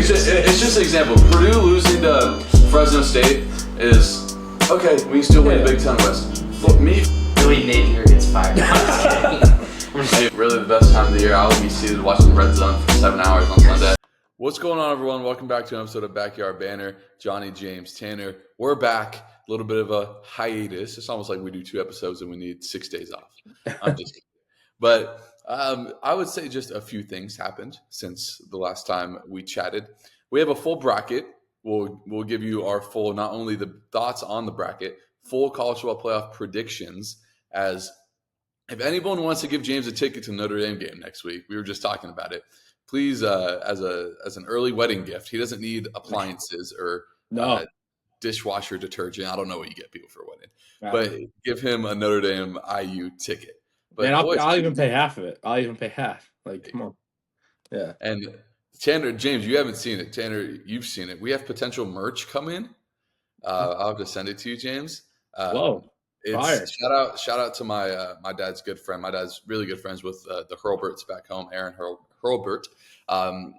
just an example. Purdue losing to Fresno State is okay. We still win the Big Ten West. For me, Billy Napier gets fired. I'm just kidding. really the best time of the year. I will be seated watching Red Zone for 7 hours on Sunday. What's going on, everyone? Welcome back to an episode of Backyard Banter. Johnny, James, Tanner. We're back. A little bit of a hiatus. It's almost like we do 2 episodes and we need 6 days off. I'm just kidding. But I would say just a few things happened since the last time we chatted. We have a full bracket. We'll give you our full, not only the thoughts on the bracket, full college football playoff predictions. As if anyone wants to give James a ticket to Notre Dame game next week, we were just talking about it. Please, as an early wedding gift, he doesn't need appliances or dishwasher detergent. I don't know what you get people for a wedding, but give him a Notre Dame IU ticket. But man, I'll even pay half of it. I'll even pay half. Like, come on. Yeah. And Tanner, James, you haven't seen it. Tanner, you've seen it. We have potential merch come in. I'll have to send it to you, James. Whoa. Fire. Shout out to my dad's good friend. My dad's really good friends with the Hurlberts back home. Aaron Hurlbert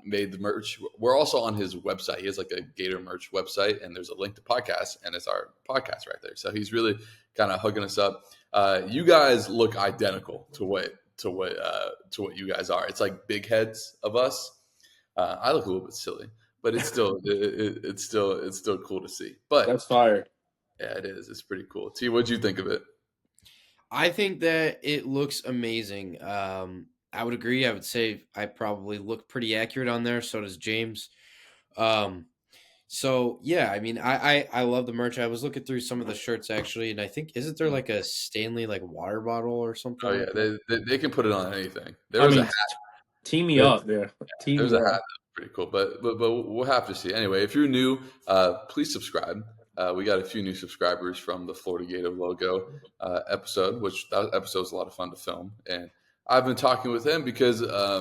made the merch. We're also on his website. He has like a Gator merch website, and there's a link to podcast, and it's our podcast right there. So he's really kind of hooking us up. You guys look identical to what you guys are. It's like big heads of us. I look a little bit silly, but it's still it's still cool to see. But that's fire. Yeah, it is. It's pretty cool. T, what'd you think of it? I think that it looks amazing. I would agree. I would say I probably look pretty accurate on there. So does James. So yeah, I mean, I love the merch. I was looking through some of the shirts actually, and I think isn't there like a Stanley like water bottle or something? Oh yeah, they can put it on anything. There's a hat. Team me up there. There's a hat. Pretty cool, but we'll have to see. Anyway, if you're new, please subscribe. We got a few new subscribers from the Florida Gator logo episode, which that episode was a lot of fun to film. And I've been talking with them because a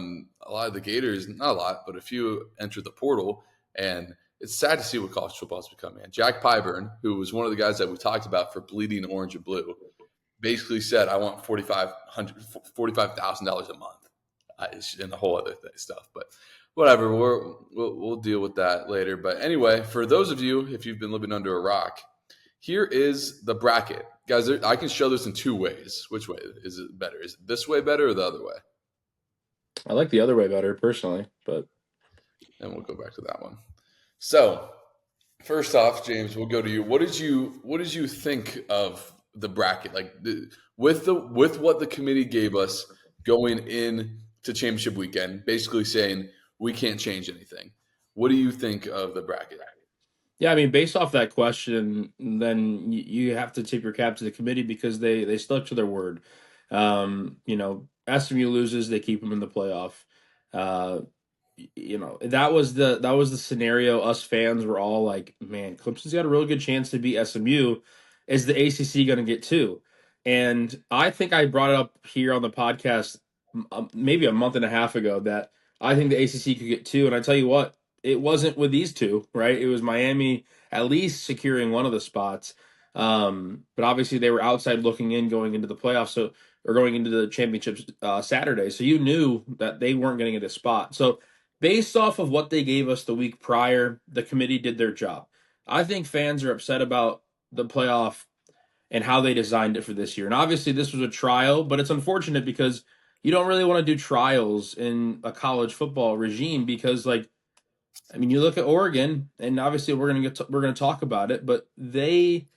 lot of the Gators, not a lot, but a few entered the portal, and it's sad to see what college football has become, man. Jack Pyburn, who was one of the guys that we talked about for bleeding orange and blue, basically said, I want $45,000 a month and the whole other stuff. But whatever, we'll deal with that later. But anyway, for those of you, if you've been living under a rock, here is the bracket. Guys, I can show this in 2 ways. Which way is it better? Is it this way better or the other way? I like the other way better, personally, but... And we'll go back to that one. So, first off, James, we'll go to you. What did you think of the bracket? Like, with what the committee gave us going in to championship weekend, basically saying we can't change anything. What do you think of the bracket? Yeah, I mean, based off that question, then you have to tip your cap to the committee because they stuck to their word. SMU loses, they keep them in the playoff. That was the scenario. Us fans were all like, man, Clemson's got a really good chance to beat SMU. Is the ACC going to get 2? And I think I brought it up here on the podcast maybe a month and a half ago that I think the ACC could get 2. And I tell you what, it wasn't with these 2, right? It was Miami at least securing one of the spots. But obviously they were outside looking in going into the playoffs, or going into the championships Saturday. So you knew that they weren't going to get a spot. So based off of what they gave us the week prior, the committee did their job. I think fans are upset about the playoff and how they designed it for this year. And obviously this was a trial, but it's unfortunate because you don't really want to do trials in a college football regime because, you look at Oregon, and obviously we're gonna talk about it, but they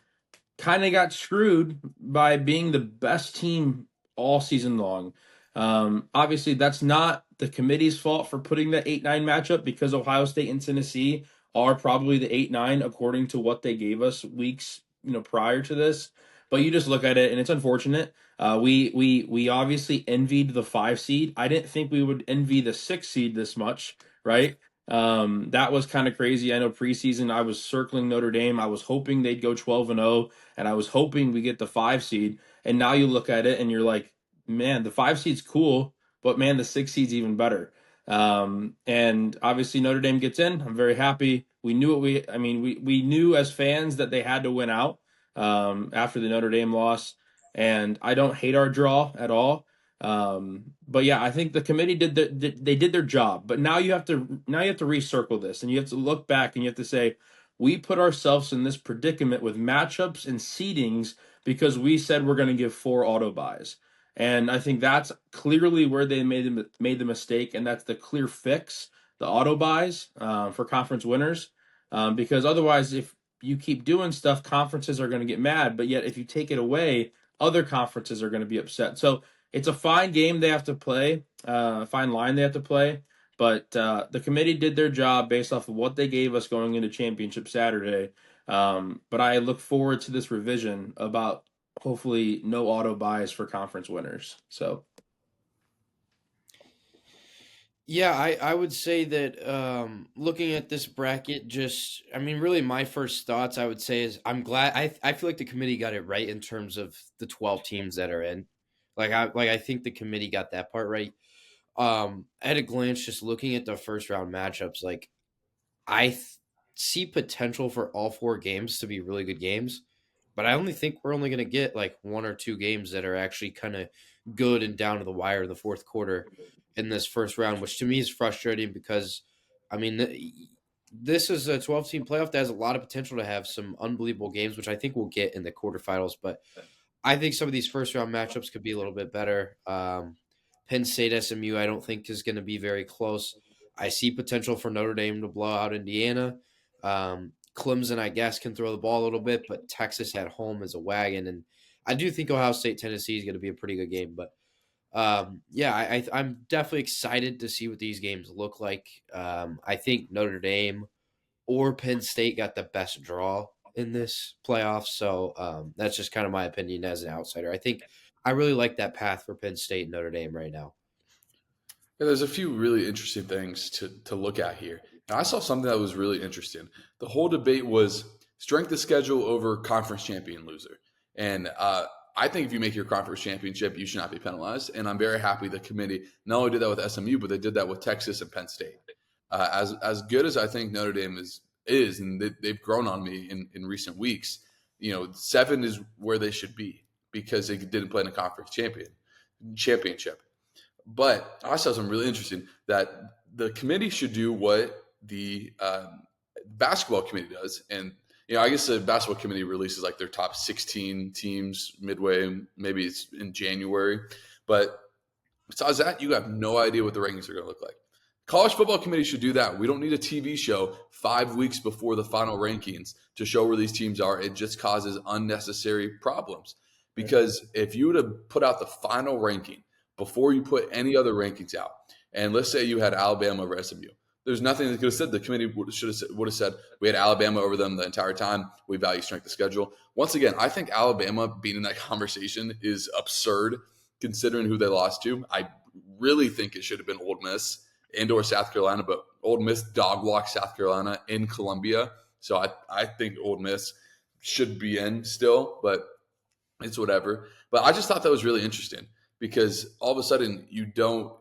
kind of got screwed by being the best team all season long. Obviously, that's not the committee's fault for putting the 8-9 matchup because Ohio State and Tennessee are probably the 8-9 according to what they gave us weeks prior to this. But you just look at it, and it's unfortunate. We obviously envied the 5 seed. I didn't think we would envy the 6 seed this much, right? That was kind of crazy. I know preseason I was circling Notre Dame. I was hoping they'd go 12-0, and I was hoping we get the 5 seed. And now you look at it, and you're like, man, the 5 seed's cool, but man, the 6 seed's even better. And obviously Notre Dame gets in. I'm very happy. We knew we knew as fans that they had to win out after the Notre Dame loss. And I don't hate our draw at all. But yeah, I think the committee they did their job. But now you have to recircle this, and you have to look back, and you have to say we put ourselves in this predicament with matchups and seedings because we said we're going to give 4 auto buys. And I think that's clearly where they made the mistake, and that's the clear fix: the auto buys for conference winners. Because otherwise, if you keep doing stuff, conferences are going to get mad. But yet, if you take it away, other conferences are going to be upset. So it's a fine game they have to play, a fine line they have to play. But the committee did their job based off of what they gave us going into championship Saturday. But I look forward to this revision about hopefully no auto buys for conference winners. So Yeah, I would say that looking at this bracket, really my first thoughts I would say is I'm glad I feel like the committee got it right in terms of the 12 teams that are in. I think the committee got that part right. At a glance, just looking at the first round matchups, I see potential for all 4 games to be really good games, but I only think we're only going to get like 1 or 2 games that are actually kind of good and down to the wire in the fourth quarter in this first round, which to me is frustrating because, I mean, this is a 12-team playoff that has a lot of potential to have some unbelievable games, which I think we'll get in the quarterfinals. But I think some of these first round matchups could be a little bit better. Penn State SMU, I don't think is going to be very close. I see potential for Notre Dame to blow out Indiana. Clemson, I guess, can throw the ball a little bit, but Texas at home is a wagon. And I do think Ohio State Tennessee is going to be a pretty good game. But I'm definitely excited to see what these games look like. I think Notre Dame or Penn State got the best draw in this playoff. So that's just kind of my opinion as an outsider. I think I really like that path for Penn State and Notre Dame right now. Yeah, there's a few really interesting things to look at here. And I saw something that was really interesting. The whole debate was strength of schedule over conference champion loser. And I think if you make your conference championship, you should not be penalized. And I'm very happy the committee not only did that with SMU, but they did that with Texas and Penn State. As good as I think Notre Dame is, and they've grown on me in recent weeks. 7 is where they should be because they didn't play in a conference championship. But I saw something really interesting that the committee should do what the basketball committee does. And, I guess the basketball committee releases like their top 16 teams midway, maybe it's in January. But besides that, you have no idea what the rankings are going to look like. College football committee should do that. We don't need a TV show 5 weeks before the final rankings to show where these teams are. It just causes unnecessary problems. Because if you would have put out the final ranking before you put any other rankings out, and let's say you had Alabama over SMU, there's nothing that could have said. The committee would have said we had Alabama over them the entire time. We value strength of schedule. Once again, I think Alabama being in that conversation is absurd considering who they lost to. I really think it should have been Ole Miss and/or South Carolina, but Ole Miss dog walked South Carolina in Columbia. So I think Ole Miss should be in still, but it's whatever. But I just thought that was really interesting because all of a sudden you don't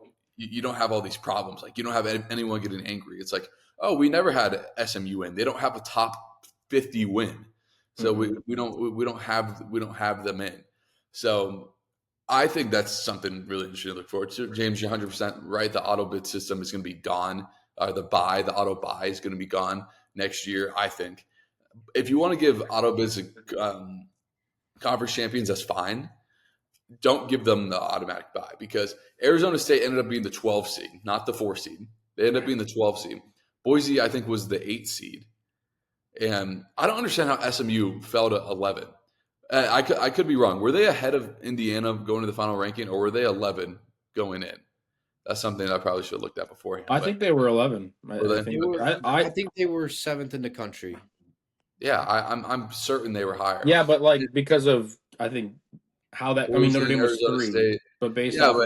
have all these problems. Like you don't have anyone getting angry. It's like, oh, we never had SMU in. They don't have a top 50 win, so we don't have them in. So I think that's something really interesting to look forward to. James, you're 100% right. The auto bid system is going to be gone. The auto buy is going to be gone next year, I think. If you want to give auto bids conference champions, that's fine. Don't give them the automatic buy because Arizona State ended up being the 12 seed, not the 4 seed. They ended up being the 12 seed. Boise, I think, was the 8 seed. And I don't understand how SMU fell to 11. I could be wrong. Were they ahead of Indiana going to the final ranking, or were they 11 going in? That's something that I probably should have looked at beforehand. I think they were 11. I think they were 7th in the country. Yeah, I'm certain they were higher. Yeah, but because of I think how that Notre Dame was 3, State. But based off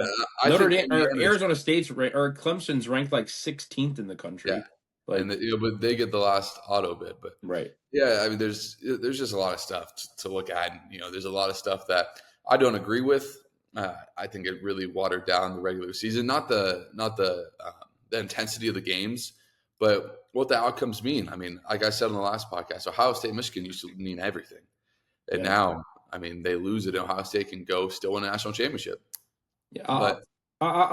Notre Dame or Arizona State's or Clemson's ranked like 16th in the country. Yeah. And but they get the last auto bid, but right. Yeah, I mean, there's just a lot of stuff to look at. And, there's a lot of stuff that I don't agree with. I think it really watered down the regular season, not the intensity of the games, but what the outcomes mean. I mean, like I said on the last podcast, Ohio State, Michigan used to mean everything, and now, I mean, they lose it. Ohio State can go still win a national championship. Yeah, But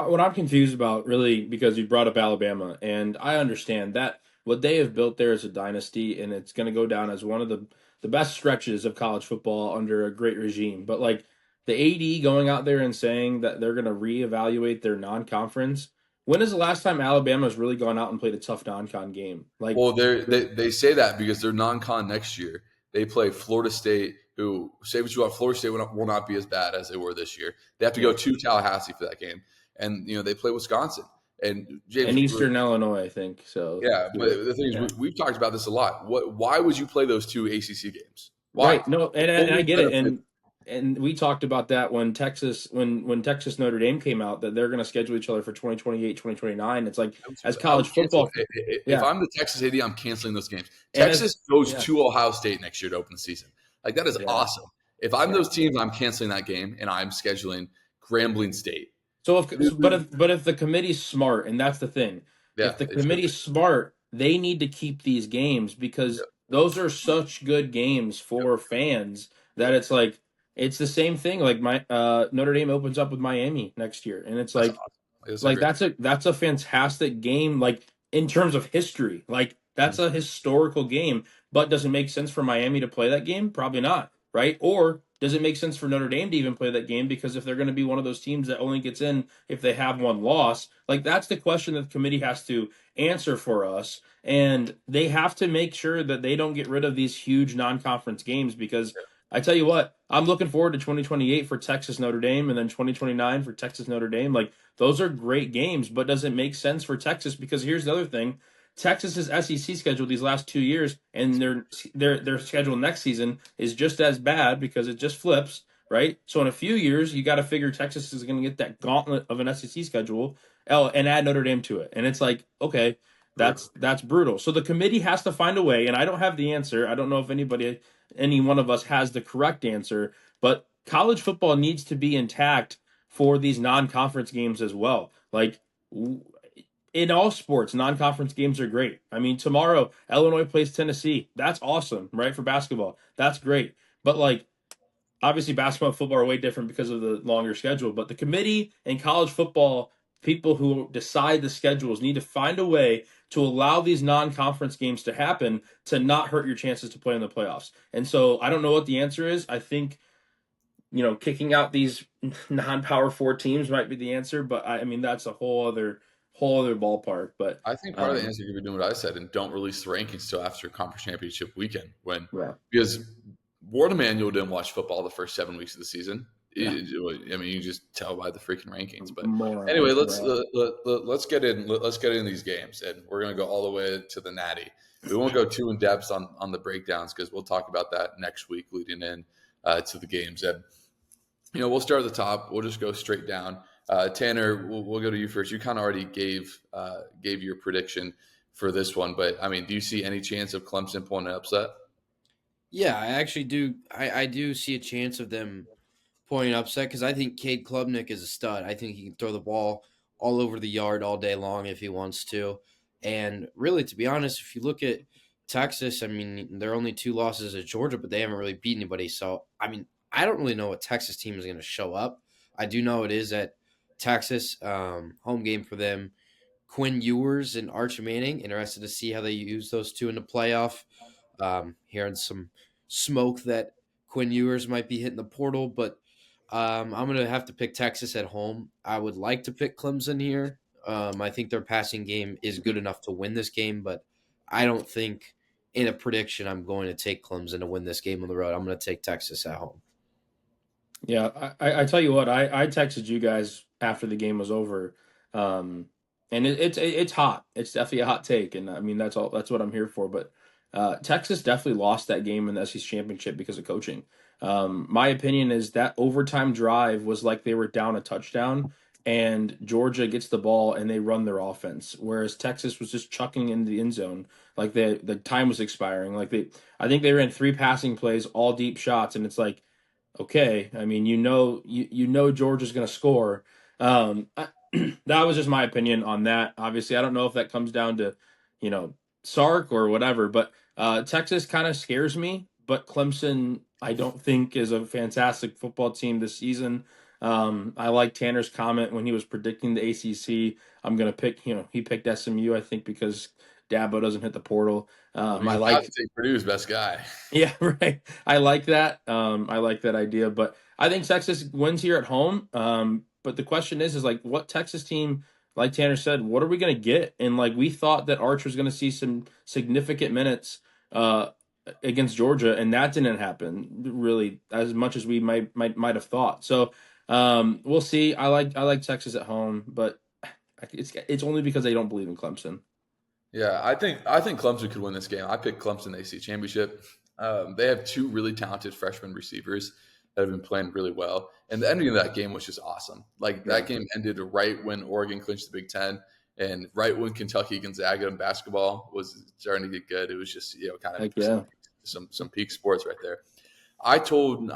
what I'm confused about, really, because you brought up Alabama, and I understand that what they have built there is a dynasty, and it's going to go down as one of the best stretches of college football under a great regime. But like the AD going out there and saying that they're going to reevaluate their non-conference. When is the last time Alabama's really gone out and played a tough non-con game? Like, well, they say that because they're non-con next year. They play Florida State, who say what you want, Florida State will not be as bad as they were this year. They have to go yeah, to Tallahassee for that game, and they play Wisconsin. And James, and Eastern Illinois, I think so. yeah, but Too. the thing is, Yeah. we've talked about this a lot. Why would you play those two ACC games? Why? Right. No, and I Only get it. benefit. And we talked about that when Texas Notre Dame came out, that they're going to schedule each other for 2028, 2029. It's like, as I college would cancel football, it. If yeah. I'm the Texas AD, I'm canceling those games. And as Texas goes yeah, to Ohio State next year to open the season. Like that is yeah, awesome. If I'm yeah. those teams, I'm canceling that game and I'm scheduling Grambling State. But if the committee's smart, and that's the thing, Yeah, if the it should be. committee's smart, they need to keep these games because Yep, those are such good games yep, for fans that it's like it's the same thing. Like my Notre Dame opens up with Miami next year, and it's that's like awesome. It's a like great. that's a fantastic game, like in terms of history. Like that's Mhm. a historical game. But does it make sense for Miami to play that game? Probably not, right? Or does it make sense for Notre Dame to even play that game? Because if they're going to be one of those teams that only gets in if they have one loss, like that's the question that the committee has to answer for us. And they have to make sure that they don't get rid of these huge non-conference games, because I tell you what, I'm looking forward to 2028 for Texas Notre Dame, and then 2029 for Texas Notre Dame. Like those are great games, but does it make sense for Texas? Because here's the other thing: Texas's SEC schedule these last 2 years, and their schedule next season is just as bad because it just flips, right? So in a few years, you got to figure Texas is going to get that gauntlet of an SEC schedule, and add Notre Dame to it, and it's like, okay, True. that's brutal. So the committee has to find a way, and I don't have the answer. I don't know if any one of us has the correct answer, but college football needs to be intact for these non-conference games as well. Like in all sports, non-conference games are great. I mean, tomorrow Illinois plays Tennessee. That's awesome, right? For basketball, that's great. But like, obviously, basketball and football are way different because of the longer schedule. But the committee and college football people who decide the schedules need to find a way to allow these non-conference games to happen to not hurt your chances to play in the playoffs. And so I don't know what the answer is. I think kicking out these non-power four teams might be the answer, but I mean that's a whole other ballpark. But I think part of the answer could be doing what I said and don't release the rankings till after conference championship weekend yeah, because Ward Emanuel didn't watch football the first 7 weeks of the season. yeah, I mean, you just tell by the freaking rankings. But anyway, morons, let's get in. Let's get in these games, and we're gonna go all the way to the Natty. We won't go too in depth on the breakdowns because we'll talk about that next week leading in to the games. And we'll start at the top. We'll just go straight down. Tanner, we'll go to you first. You kind of already gave your prediction for this one, but I mean, do you see any chance of Clemson pulling an upset? Yeah, I actually do. I do see a chance of them pulling an upset because I think Cade Klubnik is a stud. I think he can throw the ball all over the yard all day long if he wants to. And really, to be honest, if you look at Texas, I mean, there are only two losses at Georgia, but they haven't really beat anybody. So, I mean, I don't really know what Texas team is going to show up. I do know it is at Texas, home game for them. Quinn Ewers and Arch Manning. Interested to see how they use those two in the playoff. Hearing some smoke that Quinn Ewers might be hitting the portal, but I'm going to have to pick Texas at home. I would like to pick Clemson here. I think their passing game is good enough to win this game, but I don't think in a prediction I'm going to take Clemson to win this game on the road. I'm going to take Texas at home. Yeah, I tell you what, I texted you guys after the game was over, and it's hot. It's definitely a hot take, and I mean that's what I'm here for. But Texas definitely lost that game in the SEC championship because of coaching. My opinion is that overtime drive was like they were down a touchdown, and Georgia gets the ball and they run their offense, whereas Texas was just chucking in the end zone like the time was expiring. I think they ran three passing plays, all deep shots, and it's like, okay, I mean, you know Georgia's going to score. That was just my opinion on that. Obviously, I don't know if that comes down to, you know, Sark or whatever, but Texas kind of scares me. But Clemson, I don't think is a fantastic football team this season. I like Tanner's comment when he was predicting the ACC. I'm going to pick, he picked SMU, I think, because Dabo doesn't hit the portal. I You got like, to take Purdue's best guy. yeah, right. I like that. I like that idea, but I think Texas wins here at home. But the question is like, what Texas team, like Tanner said, what are we going to get? And like, we thought that Arch was going to see some significant minutes uh, against Georgia, and that didn't happen really as much as we might have thought. So we'll see. I like Texas at home, but it's only because I don't believe in Clemson. Yeah, I think Clemson could win this game. I picked Clemson AC championship. They have two really talented freshman receivers that have been playing really well, and the ending of that game was just awesome. Like Yeah. that game ended right when Oregon clinched the Big Ten, and right when Kentucky Gonzaga in basketball was starting to get good. It was just kind of Heck yeah. some peak sports right there. I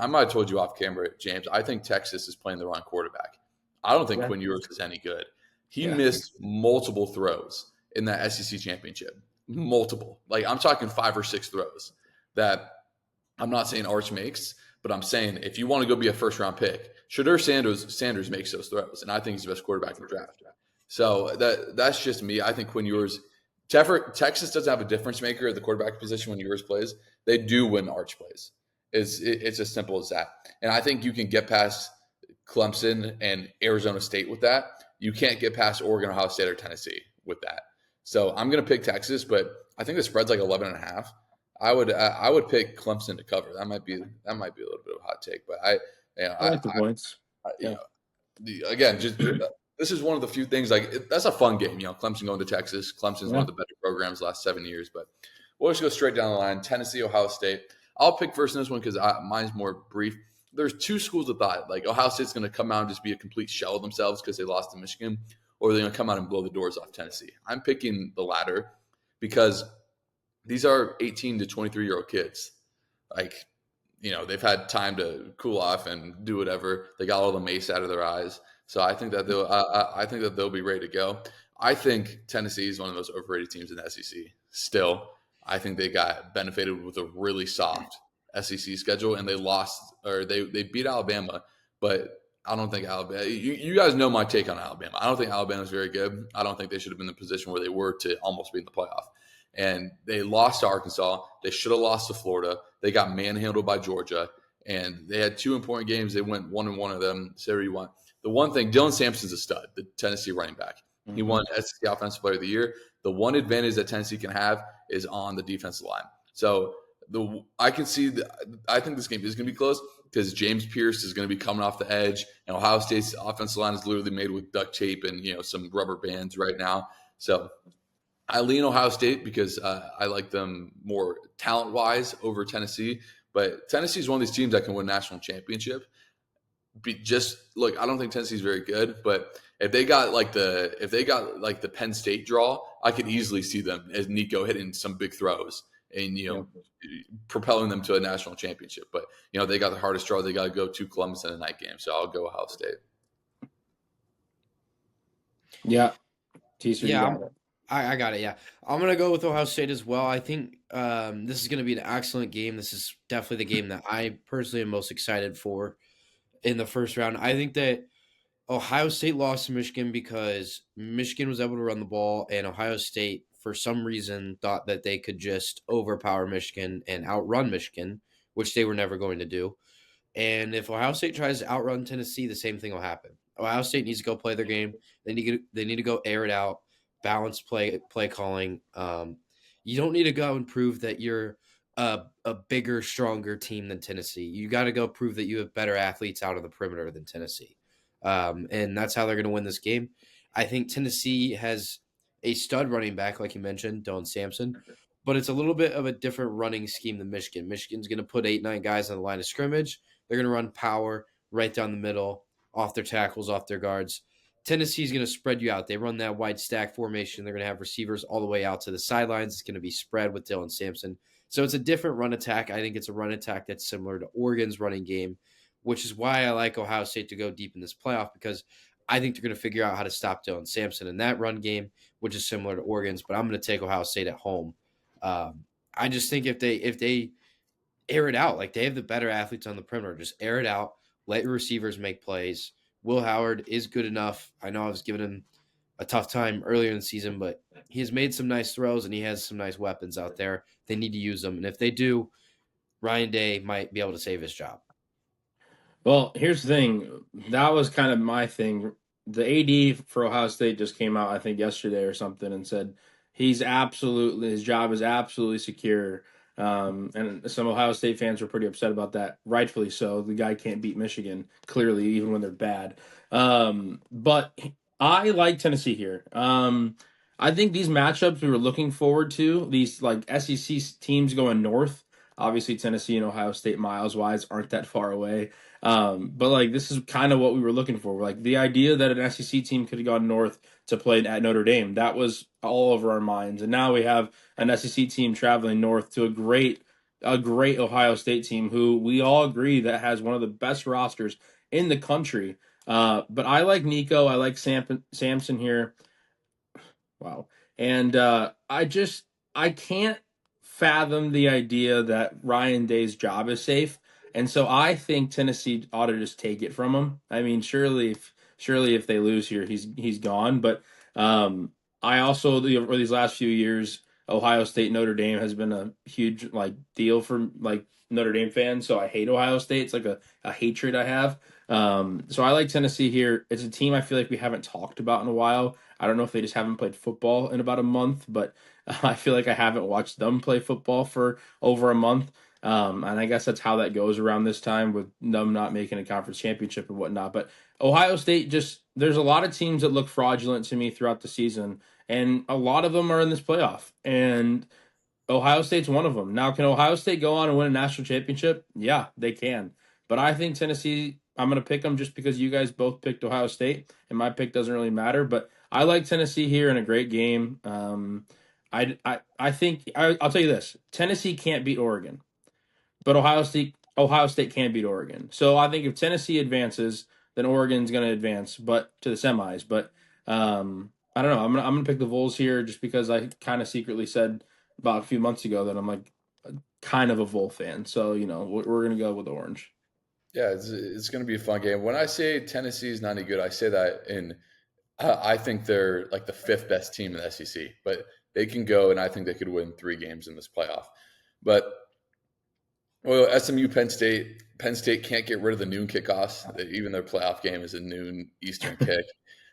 might have told you off camera, James. I think Texas is playing the wrong quarterback. I don't think Yeah. Quinn Ewers is any good. He Yeah. missed multiple throws in that SEC championship. Multiple. Like I'm talking 5 or 6 throws that I'm not saying Arch makes, but I'm saying if you want to go be a first round pick, Shadur Sanders makes those throws, and I think he's the best quarterback in the draft. So that's just me. I think Quinn Ewers. Texas doesn't have a difference maker at the quarterback position when Ewers plays. They do when Arch plays. It's as simple as that. And I think you can get past Clemson and Arizona State with that. You can't get past Oregon, Ohio State, or Tennessee with that. So I'm going to pick Texas, but I think the spread's like 11.5. I would pick Clemson to cover. That might be a little bit of a hot take, but I like the points. Yeah. again just this is one of the few things that's a fun game. Clemson going to Texas. Clemson's one Yeah. of the better programs the last 7 years, but we'll just go straight down the line. Tennessee, Ohio State. I'll pick first in this one because mine's more brief. There's two schools of thought. Like Ohio State's going to come out and just be a complete shell of themselves because they lost to Michigan, or they're going to come out and blow the doors off Tennessee. I'm picking the latter because these are 18 to 23-year-old kids. Like, they've had time to cool off and do whatever. They got all the mace out of their eyes. So I think that they'll be ready to go. I think Tennessee is one of the most overrated teams in the SEC. Still, I think they got benefited with a really soft SEC schedule, and they lost or they beat Alabama, but I don't think Alabama. You guys know my take on Alabama. I don't think Alabama's very good. I don't think they should have been in the position where they were to almost be in the playoff. And they lost to Arkansas. They should have lost to Florida. They got manhandled by Georgia, and they had 2 important games. They went 1-1 of them. So you want the one thing. Dylan Sampson's a stud, the Tennessee running back. He won SEC Offensive Player of the Year. The one advantage that Tennessee can have is on the defensive line. So I can see. I think this game is going to be close because James Pierce is going to be coming off the edge, and Ohio State's offensive line is literally made with duct tape and some rubber bands right now. So I lean Ohio State because I like them more talent-wise over Tennessee. But Tennessee is one of these teams that can win national championship. I don't think Tennessee's very good, but if they got like the Penn State draw, I could easily see them as Nico hitting some big throws and propelling them to a national championship. But they got the hardest draw. They got to go to Columbus in a night game, so I'll go Ohio State. Yeah. Teaser, Yeah, you got it. I got it. Yeah, I'm gonna go with Ohio State as well. I think this is gonna be an excellent game. This is definitely the game that I personally am most excited for in the first round. I think that Ohio State lost to Michigan because Michigan was able to run the ball, and Ohio State, for some reason, thought that they could just overpower Michigan and outrun Michigan, which they were never going to do. And if Ohio State tries to outrun Tennessee, the same thing will happen. Ohio State needs to go play their game. They need to go air it out, balance play calling. You don't need to go and prove that you're a bigger, stronger team than Tennessee. You got to go prove that you have better athletes out of the perimeter than Tennessee. And that's how they're going to win this game. I think Tennessee has a stud running back, like you mentioned, Dylan Sampson, but it's a little bit of a different running scheme than Michigan. Michigan's going to put 8-9 guys on the line of scrimmage. They're going to run power right down the middle, off their tackles, off their guards. Tennessee's going to spread you out. They run that wide stack formation. They're going to have receivers all the way out to the sidelines. It's going to be spread with Dylan Sampson. So it's a different run attack. I think it's a run attack that's similar to Oregon's running game, which is why I like Ohio State to go deep in this playoff, because I think they're going to figure out how to stop Dylan Sampson in that run game, which is similar to Oregon's. But I'm going to take Ohio State at home. I just think if they air it out, like they have the better athletes on the perimeter, just air it out, let your receivers make plays. Will Howard is good enough. I know I was giving him a tough time earlier in the season, but he has made some nice throws and he has some nice weapons out there. They need to use them. And if they do, Ryan Day might be able to save his job. Well, here's the thing. That was kind of my thing. The AD for Ohio State just came out, I think, yesterday or something, and said his job is absolutely secure. And some Ohio State fans were pretty upset about that, rightfully so. The guy can't beat Michigan, clearly, even when they're bad. But I like Tennessee here. I think these matchups we were looking forward to, these like SEC teams going north. Obviously, Tennessee and Ohio State miles wise aren't that far away. But like this is kind of what we were looking for. Like the idea that an SEC team could have gone north to play at Notre Dame, that was all over our minds. And now we have an SEC team traveling north to a great Ohio State team who we all agree that has one of the best rosters in the country. But I like Nico. I like Samson here. Wow. And I can't fathom the idea that Ryan Day's job is safe. And so I think Tennessee ought to just take it from him. I mean, surely if they lose here, he's gone. But I also over these last few years, Ohio State Notre Dame has been a huge like deal for like Notre Dame fans. So I hate Ohio State. It's like a hatred I have. So I like Tennessee here. It's a team I feel like we haven't talked about in a while. I don't know if they just haven't played football in about a month, but I feel like I haven't watched them play football for over a month. And I guess that's how that goes around this time with them not making a conference championship and whatnot. But Ohio State there's a lot of teams that look fraudulent to me throughout the season, and a lot of them are in this playoff. And Ohio State's one of them. Now, can Ohio State go on and win a national championship? Yeah, they can. But I think Tennessee, I'm going to pick them just because you guys both picked Ohio State, and my pick doesn't really matter. But I like Tennessee here in a great game. I think I'll tell you this: Tennessee can't beat Oregon, but Ohio State can beat Oregon. So I think if Tennessee advances, then Oregon's going to advance, but to the semis. But I don't know. I'm gonna pick the Vols here just because I kind of secretly said about a few months ago that I'm like kind of a Vol fan. So we're gonna go with orange. Yeah, it's going to be a fun game. When I say Tennessee is not any good, I say that in I think they're like the fifth best team in the SEC, but they can go, and I think they could win 3 games in this playoff. But well, SMU, Penn State can't get rid of the noon kickoffs. Even their playoff game is a noon Eastern kick.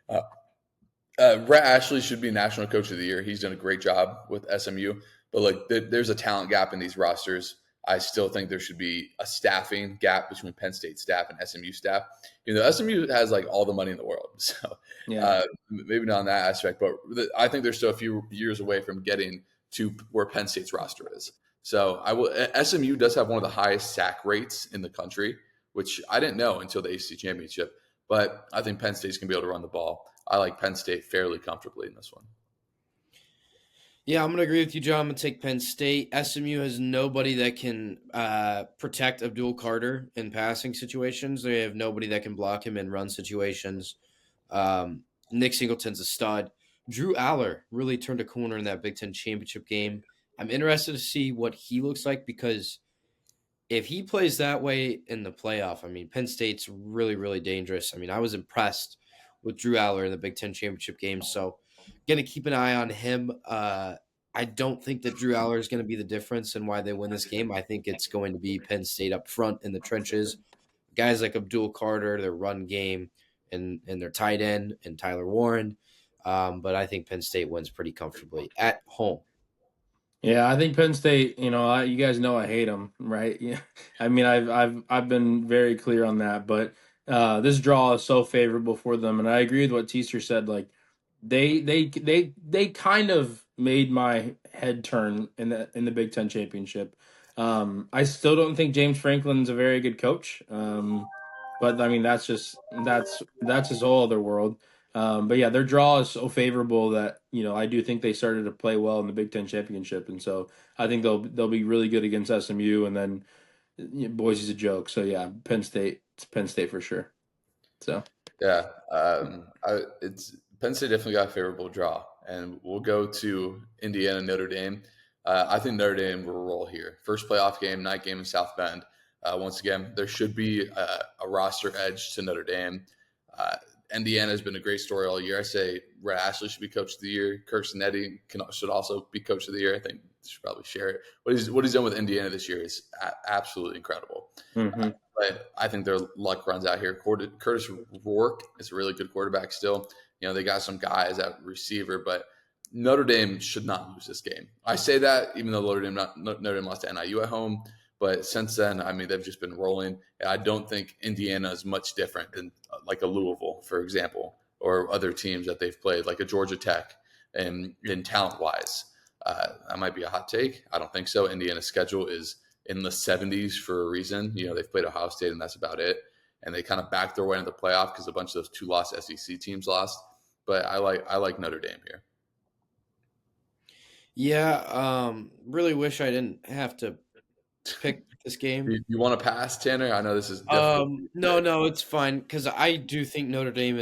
Uh, Brett Ashley should be National Coach of the Year. He's done a great job with SMU, but like there's a talent gap in these rosters. I still think there should be a staffing gap between Penn State staff and SMU staff. SMU has like all the money in the world, so Yeah. maybe not in that aspect, but I think they're still a few years away from getting to where Penn State's roster is. So SMU does have one of the highest sack rates in the country, which I didn't know until the ACC championship. But I think Penn State's gonna be able to run the ball. I like Penn State fairly comfortably in this one. Yeah, I'm going to agree with you, John. I'm going to take Penn State. SMU has nobody that can protect Abdul Carter in passing situations. They have nobody that can block him in run situations. Nick Singleton's a stud. Drew Aller really turned a corner in that Big Ten championship game. I'm interested to see what he looks like because if he plays that way in the playoff, I mean, Penn State's really, really dangerous. I mean, I was impressed with Drew Aller in the Big Ten championship game. So, going to keep an eye on him. I don't think that Drew Aller is going to be the difference in why they win this game. I think it's going to be Penn State up front in the trenches. Guys like Abdul Carter, their run game, and their tight end, and Tyler Warren. But I think Penn State wins pretty comfortably at home. Yeah, I think Penn State. You guys know I hate them, right? Yeah, I mean, I've been very clear on that, but this draw is so favorable for them, and I agree with what Teaser said. Like, they kind of made my head turn in the Big Ten championship. I still don't think James Franklin's a very good coach. But I mean, that's his whole other world. But yeah, their draw is so favorable that I do think they started to play well in the Big Ten championship, and so I think they'll be really good against SMU, and then Boise's a joke. So yeah, it's Penn State for sure. So yeah, it's Penn State definitely got a favorable draw, and we'll go to Indiana Notre Dame. I think Notre Dame will roll here. First playoff game, night game in South Bend. Once again, there should be a roster edge to Notre Dame. Indiana has been a great story all year. I say Red Ashley should be coach of the year. Kirk Cinetti should also be coach of the year. I think should probably share it. What he's done with Indiana this year is absolutely incredible. Mm-hmm. But I think their luck runs out here. Curtis Rourke is a really good quarterback still. They got some guys at receiver, but Notre Dame should not lose this game. I say that even though Notre Dame lost to NIU at home. But since then, I mean, they've just been rolling. And I don't think Indiana is much different than like a Louisville, for example, or other teams that they've played, like a Georgia Tech, and in talent-wise. That might be a hot take. I don't think so. Indiana's schedule is in the 70s for a reason. They've played Ohio State, and that's about it. And they kind of backed their way into the playoff because a bunch of those 2-loss SEC teams lost. But I like Notre Dame here. Yeah, really wish I didn't have to pick this game. You want to pass, Tanner? I know this is difficult. No, it's fine because I do think Notre Dame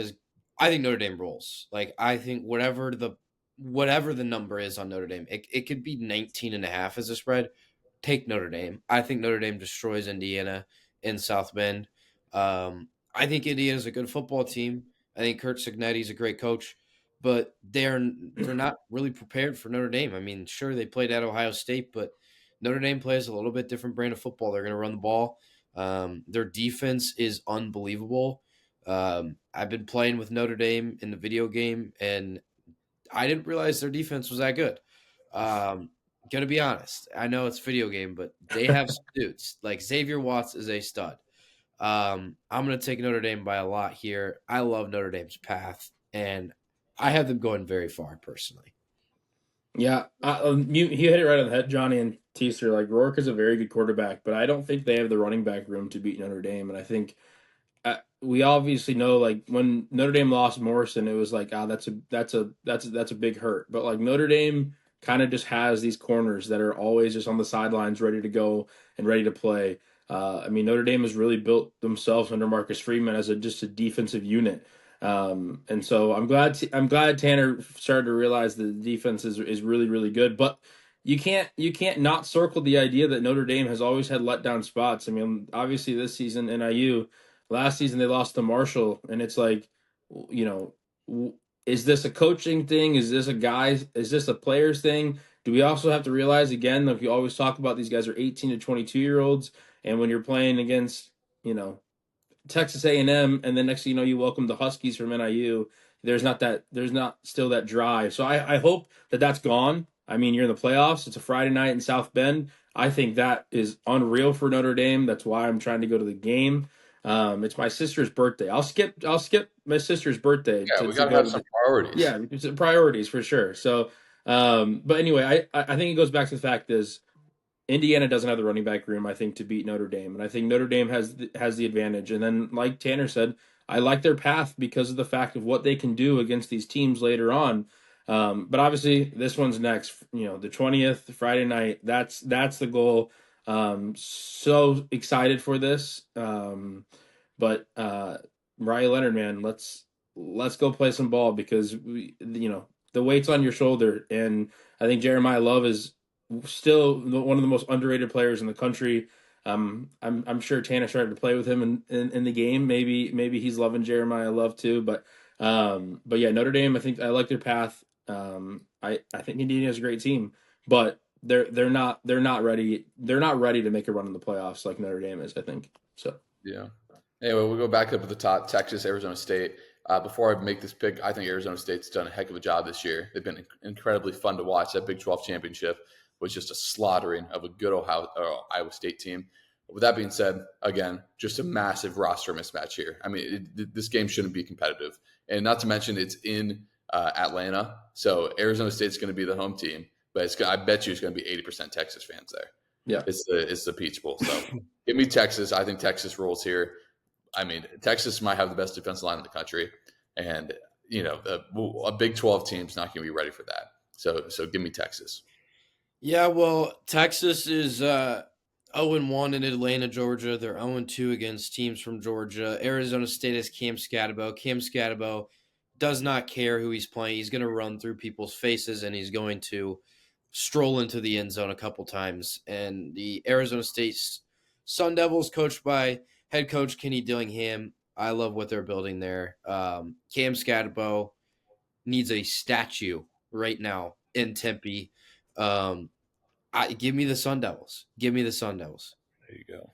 rolls. Like I think whatever the number is on Notre Dame, it could be 19.5 as a spread. Take Notre Dame. I think Notre Dame destroys Indiana in South Bend. I think Indiana's a good football team. I think Kurt Cignetti's a great coach, but they're not really prepared for Notre Dame. I mean, sure they played at Ohio State, but Notre Dame plays a little bit different brand of football. They're going to run the ball. Their defense is unbelievable. I've been playing with Notre Dame in the video game, and I didn't realize their defense was that good. Gonna be honest. I know it's video game, but they have some dudes. Like Xavier Watts is a stud. I'm gonna take Notre Dame by a lot here. I love Notre Dame's path, and I have them going very far personally. Yeah, you hit it right on the head, Johnny and Teaser. Like Rourke is a very good quarterback, but I don't think they have the running back room to beat Notre Dame. And I think we obviously know, like when Notre Dame lost Morrison, it was like, that's a big hurt. But like Notre Dame kind of just has these corners that are always just on the sidelines, ready to go and ready to play. I mean, Notre Dame has really built themselves under Marcus Freeman as just a defensive unit. And so I'm glad Tanner started to realize the defense is really, really good, but you can't not circle the idea that Notre Dame has always had letdown spots. I mean, obviously this season, NIU, last season they lost to Marshall, and it's like, is this a coaching thing? Is this a players thing? Do we also have to realize again, like we always talk about, these guys are 18 to 22-year-olds, and when you're playing against, Texas A&M, and then next thing you know, you welcome the Huskies from NIU. There's not still that drive. So I hope that's gone. I mean, you're in the playoffs. It's a Friday night in South Bend. I think that is unreal for Notre Dame. That's why I'm trying to go to the game. It's my sister's birthday. I'll skip my sister's birthday. Yeah, we gotta have some priorities. Yeah, it's priorities for sure. So, but anyway, I think it goes back to the fact is, Indiana doesn't have the running back room, I think, to beat Notre Dame, and I think Notre Dame has the advantage. And then, like Tanner said, I like their path because of the fact of what they can do against these teams later on. But obviously, this one's next. The 20th, Friday night. That's the goal. So excited for this. But Riley Leonard, man, let's go play some ball because the weight's on your shoulder, and I think Jeremiah Love is still one of the most underrated players in the country. I'm sure Tanner started to play with him in the game. Maybe he's loving Jeremiah Love too. But yeah, Notre Dame, I think I like their path. I think Indiana is a great team, but they're not ready. They're not ready to make a run in the playoffs like Notre Dame is, I think. So yeah. Anyway, we'll go back up at the top. Texas, Arizona State. Before I make this pick, I think Arizona State's done a heck of a job this year. They've been incredibly fun to watch. That Big 12 championship was just a slaughtering of a good Iowa State team. With that being said, again, just a massive roster mismatch here. I mean, this game shouldn't be competitive. And not to mention it's in Atlanta. So Arizona State's going to be the home team. But I bet you it's going to be 80% Texas fans there. Yeah. It's the Peach Bowl. So give me Texas. I think Texas rolls here. I mean, Texas might have the best defensive line in the country. And, a Big 12 team's not going to be ready for that. So give me Texas. Yeah, well, Texas is 0-1 in Atlanta, Georgia. They're 0-2 against teams from Georgia. Arizona State has Cam Scatabo. Cam Scatabo does not care who he's playing. He's going to run through people's faces, and he's going to stroll into the end zone a couple times. And the Arizona State Sun Devils coached by head coach Kenny Dillingham. I love what they're building there. Cam Scatabo needs a statue right now in Tempe. Give me the Sun Devils. Give me the Sun Devils. There you go.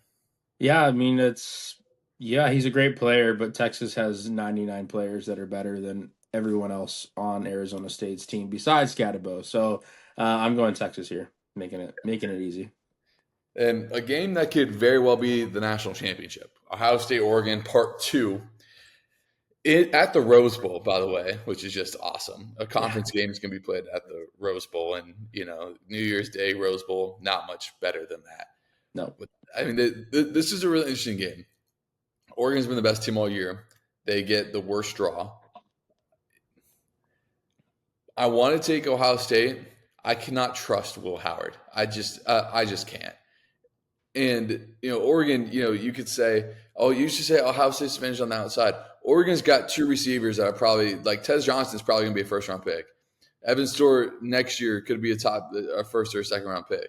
Yeah, I mean he's a great player, but Texas has 99 players that are better than everyone else on Arizona State's team besides Scatabo. So I'm going Texas here, making it easy. And a game that could very well be the national championship. Ohio State, Oregon, part 2. At the Rose Bowl, by the way, which is just awesome. A conference game is going to be played at the Rose Bowl, and New Year's Day Rose Bowl, not much better than that. No, But, I mean, this is a really interesting game. Oregon's been the best team all year. They get the worst draw. I want to take Ohio State. I cannot trust Will Howard. I just can't. And Oregon, you could say, oh, you should say Ohio State's finished on the outside. Oregon's got 2 receivers that are probably like Tez Johnson's probably going to be a first round pick. Evan Stewart next year could be a first or second round pick.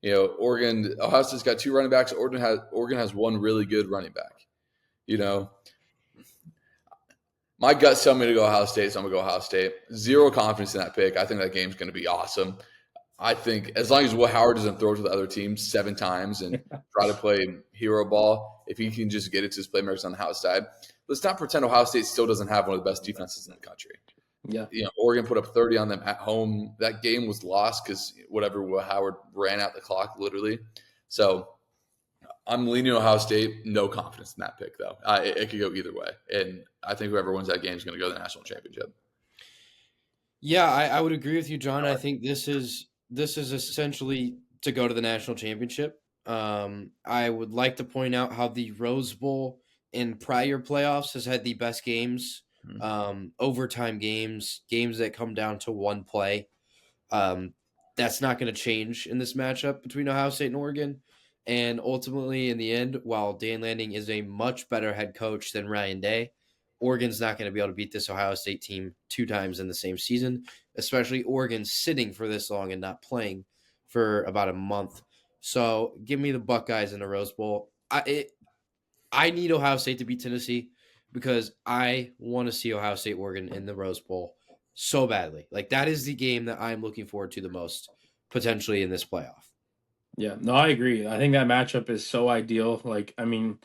Ohio State's got 2 running backs. Oregon has 1 really good running back. My gut's telling me to go Ohio State, so I'm going to go Ohio State. Zero confidence in that pick. I think that game's going to be awesome. I think as long as Will Howard doesn't throw to the other team 7 times and try to play hero ball, if he can just get it to his playmakers on the outside, let's not pretend Ohio State still doesn't have one of the best defenses in the country. Yeah. Oregon put up 30 on them at home. That game was lost because Will Howard ran out the clock literally. So I'm leaning Ohio State. No confidence in that pick, though. It could go either way. And I think whoever wins that game is going to go to the national championship. Yeah, I would agree with you, John. I think this is essentially to go to the national championship. I would like to point out how the Rose Bowl in prior playoffs has had the best games, overtime games that come down to 1 play. That's not going to change in this matchup between Ohio State and Oregon. And ultimately, in the end, while Dan Lanning is a much better head coach than Ryan Day, Oregon's not going to be able to beat this Ohio State team 2 times in the same season, especially Oregon sitting for this long and not playing for about a month. So give me the Buckeyes in the Rose Bowl. I need Ohio State to beat Tennessee because I want to see Ohio State Oregon in the Rose Bowl so badly. Like that is the game that I'm looking forward to the most potentially in this playoff. Yeah, no, I agree. I think that matchup is so ideal. Like, I mean,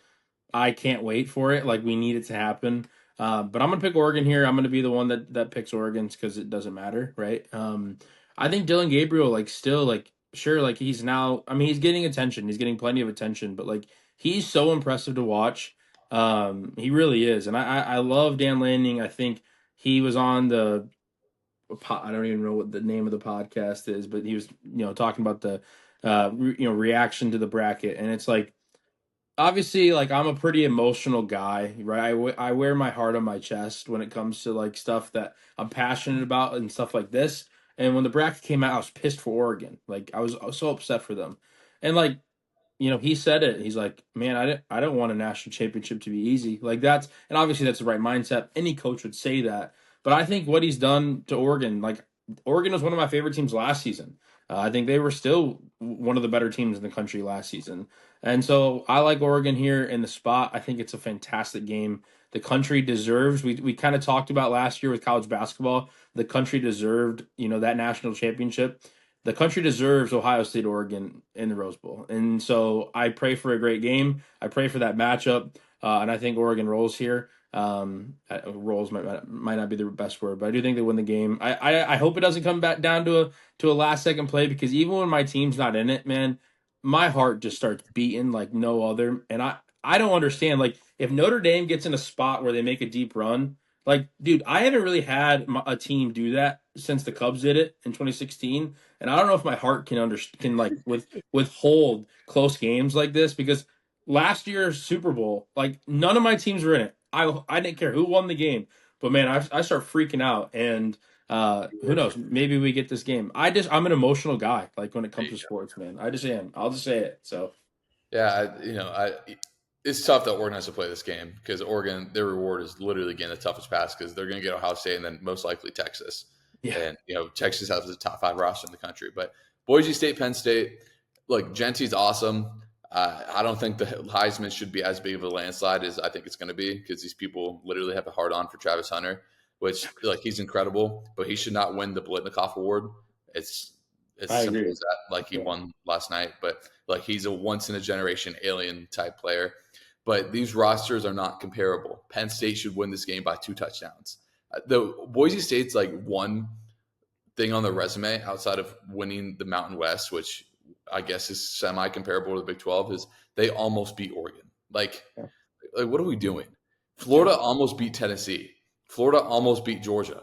I can't wait for it. Like, we need it to happen. But I'm gonna pick Oregon here. I'm gonna be the one that picks Oregon's because it doesn't matter, right? I think Dylan Gabriel, like, still, like, sure, like he's now. I mean, he's getting attention. He's getting plenty of attention, but like, he's so impressive to watch. He really is, and I love Dan Lanning. I think he was on the. I don't even know what the name of the podcast is, but he was, talking about the, reaction to the bracket, and it's like, obviously, like I'm a pretty emotional guy, right? I wear my heart on my chest when it comes to like stuff that I'm passionate about and stuff like this. And when the bracket came out, I was pissed for Oregon. Like I was so upset for them, and like he said it. He's like, man, I don't want a national championship to be easy. Like and obviously that's the right mindset. Any coach would say that. But I think what he's done to Oregon, like Oregon was one of my favorite teams last season. I think they were still one of the better teams in the country last season. And so I like Oregon here in the spot. I think it's a fantastic game. The country deserves, we kind of talked about last year with college basketball, the country deserved, that national championship. The country deserves Ohio State, Oregon in the Rose Bowl. And so I pray for a great game. I pray for that matchup. And I think Oregon rolls here. Rolls might not be the best word, but I do think they win the game. I hope it doesn't come back down to a last second play, because even when my team's not in it, man, my heart just starts beating like no other. And I don't understand. Like if Notre Dame gets in a spot where they make a deep run, like, dude, I haven't really had a team do that since the Cubs did it in 2016, and I don't know if my heart can like withhold close games like this, because last year's Super Bowl, like none of my teams were in it. I didn't care who won the game, but man, I start freaking out, and who knows? Maybe we get this game. I'm an emotional guy, like when it comes to sports, man. I just am. I'll just say it. So yeah, it's tough that Oregon has to play this game because Oregon, their reward is literally getting the toughest pass because they're going to get Ohio State and then most likely Texas. yeah, And, Texas has the top 5 roster in the country. But Boise State, Penn State, look, Gentie's awesome. I don't think the Heisman should be as big of a landslide as I think it's going to be, because these people literally have a hard on for Travis Hunter, which like he's incredible, but he should not win the Blitnikoff Award. It's I simple agree. as that. Like he Yeah. won last night, but like he's a once in a generation alien type player. But these rosters are not comparable. Penn State should win this game by 2 touchdowns. The Boise State's like one thing on their resume outside of winning the Mountain West, which I guess is semi comparable to the Big 12, is they almost beat Oregon. Yeah. Like what are we doing? Florida almost beat Tennessee. Florida almost beat Georgia.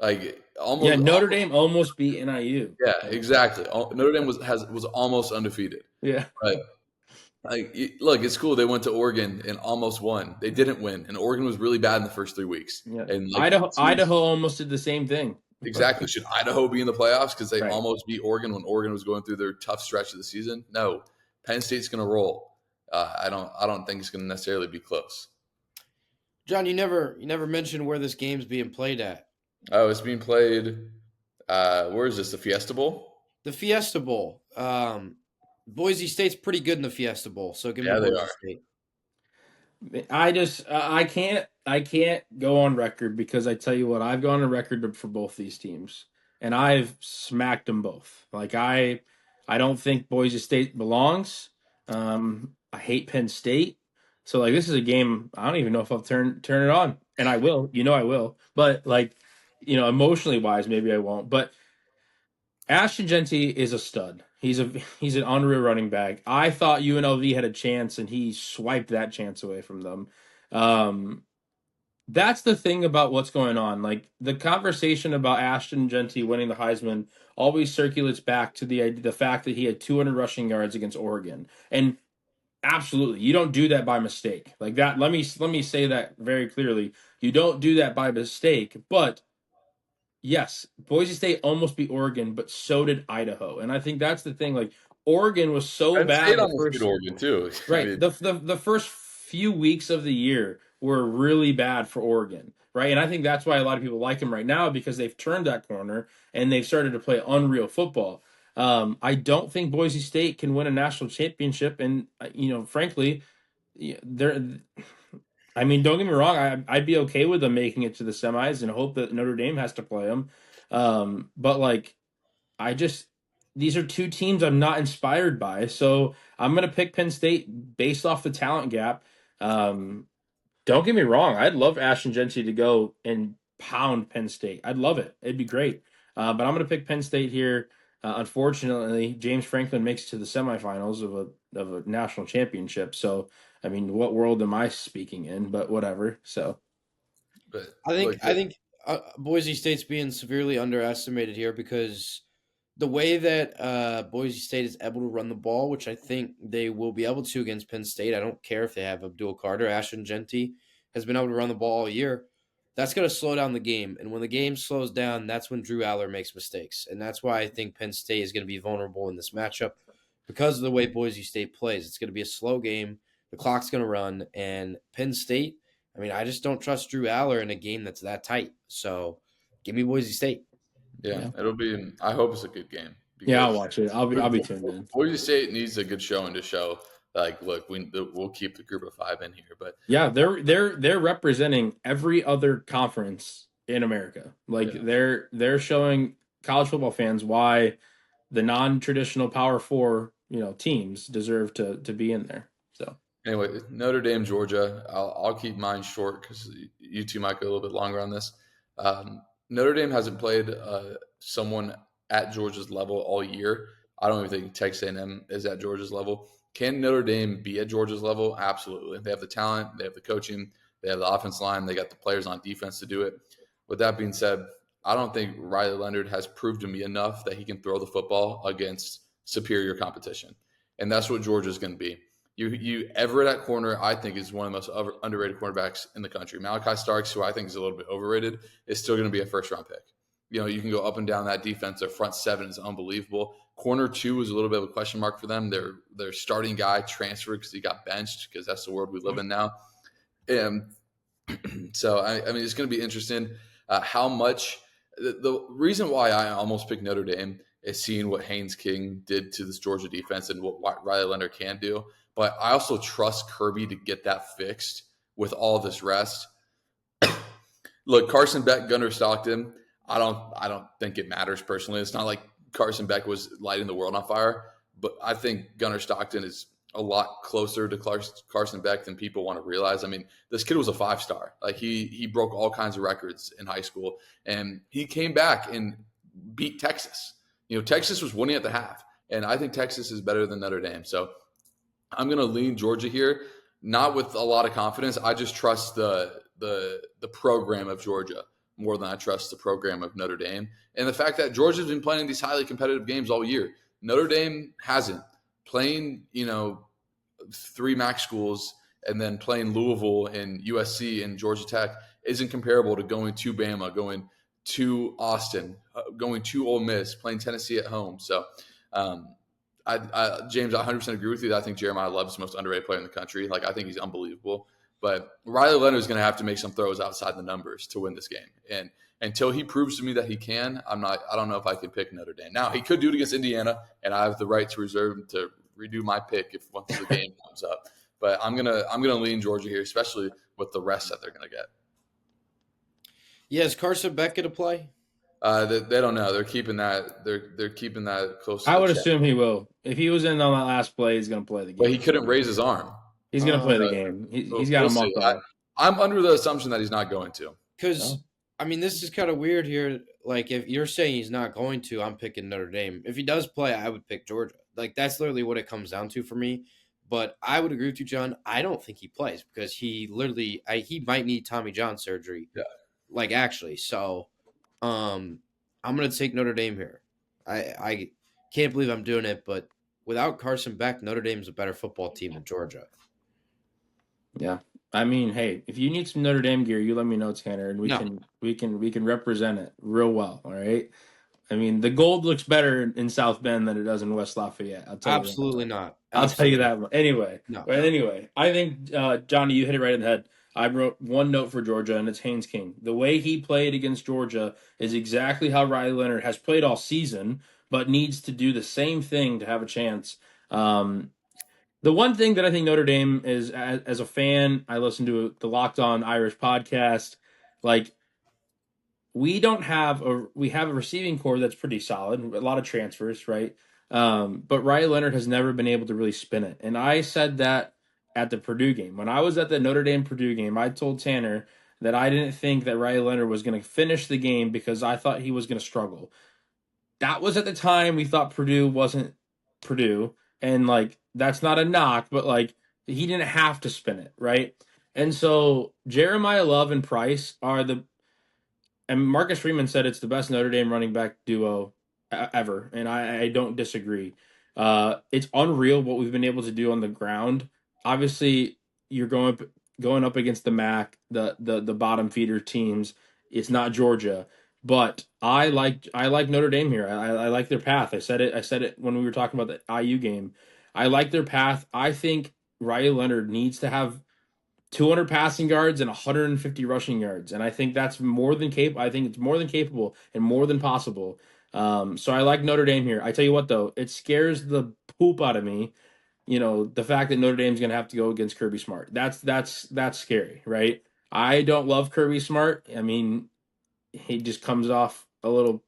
Like Yeah, almost. Notre Dame almost beat NIU. Yeah, exactly. Notre Dame was almost undefeated. Yeah. But look, it's cool. They went to Oregon and almost won. They didn't win, and Oregon was really bad in the first 3 weeks. Yeah. And Idaho almost did the same thing. exactly. Should Idaho be in the playoffs because they Right. almost beat Oregon when Oregon was going through their tough stretch of the season? No, Penn State's going to roll. I don't think it's going to necessarily be close. John, you never mentioned where this game's being played at. Oh, it's being played. Where is this? The Fiesta Bowl? The Fiesta Bowl. Boise State's pretty good in the Fiesta Bowl, so give me Yeah, they Boise are. State. I can't go on record, because I tell you what, I've gone on record for both these teams, and I've smacked them both. Like I don't think Boise State belongs. I hate Penn State. So like this is a game I don't even know if I'll turn it on, and I will. I will. But like, emotionally wise, maybe I won't. But Ashton Genty is a stud. He's an unreal running back. I thought UNLV had a chance, and he swiped that chance away from them. That's the thing about what's going on. Like the conversation about Ashton Genty winning the Heisman always circulates back to the fact that he had 200 rushing yards against Oregon, and absolutely, you don't do that by mistake. Like that. Let me say that very clearly. You don't do that by mistake, but. Yes, Boise State almost beat Oregon, but so did Idaho, and I think that's the thing. Like Oregon was so Penn bad State the almost beat first, Oregon too. I right? mean, The first few weeks of the year were really bad for Oregon, right? And I think that's why a lot of people like them right now, because they've turned that corner and they've started to play unreal football. I don't think Boise State can win a national championship, and frankly, they're. I mean, don't get me wrong. I'd be okay with them making it to the semis and hope that Notre Dame has to play them. But like, these are two teams I'm not inspired by. So I'm going to pick Penn State based off the talent gap. Don't get me wrong. I'd love Ashton Genty to go and pound Penn State. I'd love it. It'd be great. But I'm going to pick Penn State here. Unfortunately, James Franklin makes it to the semifinals of a national championship. So, I mean, what world am I speaking in? But whatever. So, but I think Boise State's being severely underestimated here, because the way that Boise State is able to run the ball, which I think they will be able to against Penn State. I don't care if they have Abdul Carter. Ashton Genty has been able to run the ball all year. That's going to slow down the game. And when the game slows down, that's when Drew Aller makes mistakes. And that's why I think Penn State is going to be vulnerable in this matchup, because of the way Boise State plays. It's going to be a slow game. The clock's going to run. And Penn State, I mean, I just don't trust Drew Aller in a game that's that tight. So give me Boise State. yeah, it'll be. I hope it's a good game. yeah, I'll watch it. I'll be tuned in. Boise State needs a good showing to show. Like, look, we'll keep the group of 5 in here, but Yeah, they're representing every other conference in America. Like they're showing college football fans why the non-traditional Power Four, teams deserve to be in there. So anyway, Notre Dame, Georgia. I'll keep mine short because you two might go a little bit longer on this. Notre Dame hasn't played someone at Georgia's level all year. I don't even think Texas A&M is at Georgia's level. Can Notre Dame be at Georgia's level? Absolutely. They have the talent, they have the coaching, they have the offense line, they got the players on defense to do it. With that being said, I don't think Riley Leonard has proved to me enough that he can throw the football against superior competition. And that's what Georgia's going to be. You Everett at corner, I think, is one of the most underrated cornerbacks in the country. Malachi Starks, who I think is a little bit overrated, is still going to be a first-round pick. You can go up and down that defense. Their front 7 is unbelievable. Corner 2 is a little bit of a question mark for them. Their starting guy transferred because he got benched, because that's the world we live in now. And so, I mean, it's going to be interesting how much the reason why I almost picked Notre Dame is seeing what Haynes King did to this Georgia defense and what Riley Leonard can do. But I also trust Kirby to get that fixed with all this rest. Look, Carson Beck, Gunnar Stockton. I don't think it matters personally. It's not like Carson Beck was lighting the world on fire, but I think Gunnar Stockton is a lot closer to Carson Beck than people want to realize. I mean, this kid was a 5-star. Like he broke all kinds of records in high school, and he came back and beat Texas. Texas was winning at the half, and I think Texas is better than Notre Dame. So I'm going to lean Georgia here, not with a lot of confidence. I just trust the program of Georgia more than I trust the program of Notre Dame. And the fact that Georgia's been playing these highly competitive games all year. Notre Dame hasn't. Playing, 3 MAC schools and then playing Louisville and USC and Georgia Tech isn't comparable to going to Bama, going to Austin, going to Ole Miss, playing Tennessee at home. So, James, I 100% agree with you. I think Jeremiah Love's the most underrated player in the country. Like, I think he's unbelievable. But Riley Leonard is going to have to make some throws outside the numbers to win this game. And until he proves to me that he can, I don't know if I can pick Notre Dame. Now, he could do it against Indiana, and I have the right to redo my pick if once the game comes up. But I'm gonna lean Georgia here, especially with the rest that they're gonna get. Yeah, is Carson Beck going to play? They don't know. They're keeping that. They're keeping that close. I would assume he will. If he was in on that last play, he's going to play the game. But he couldn't raise his arm. He's going to play the game. He's got a month off. I'm under the assumption that he's not going to. Because, I mean, this is kind of weird here. Like, if you're saying he's not going to, I'm picking Notre Dame. If he does play, I would pick Georgia. Like, that's literally what it comes down to for me. But I would agree with you, John. I don't think he plays because he might need Tommy John surgery. Yeah. Like, actually. So, I'm going to take Notre Dame here. I can't believe I'm doing it, but without Carson Beck, Notre Dame's a better football team than Georgia. Yeah. I mean, hey, if you need some Notre Dame gear, you let me know, Tanner, and we can represent it real well. All right. I mean, the gold looks better in South Bend than it does in West Lafayette. I'll tell Absolutely you not. I'll tell you that one. Anyway. No. But anyway, I think Johnny, you hit it right in the head. I wrote one note for Georgia, and it's Haynes King. The way he played against Georgia is exactly how Riley Leonard has played all season, but needs to do the same thing to have a chance. The one thing that I think Notre Dame is, as a fan, I listen to the Locked On Irish podcast. Like, we have a receiving core that's pretty solid, a lot of transfers, right? But Riley Leonard has never been able to really spin it. And I said that at the Purdue game. When I was at the Notre Dame Purdue game, I told Tanner that I didn't think that Riley Leonard was going to finish the game because I thought he was going to struggle. That was at the time we thought Purdue wasn't Purdue. And, like, that's not a knock, but, like, he didn't have to spin it, right? And so Jeremiah Love and Price are and Marcus Freeman said it's the best Notre Dame running back duo ever, and I don't disagree. It's unreal what we've been able to do on the ground. Obviously, you're going up against the MAC, the bottom feeder teams. It's not Georgia, but I like Notre Dame here. I like their path. I said it when we were talking about the IU game. I like their path. I think Riley Leonard needs to have 200 passing yards and 150 rushing yards, and I think that's more than capable. I think it's more than capable and more than possible. So I like Notre Dame here. I tell you what, though, it scares the poop out of me. The fact that Notre Dame's going to have to go against Kirby Smart. That's scary, right? I don't love Kirby Smart. I mean, he just comes off a little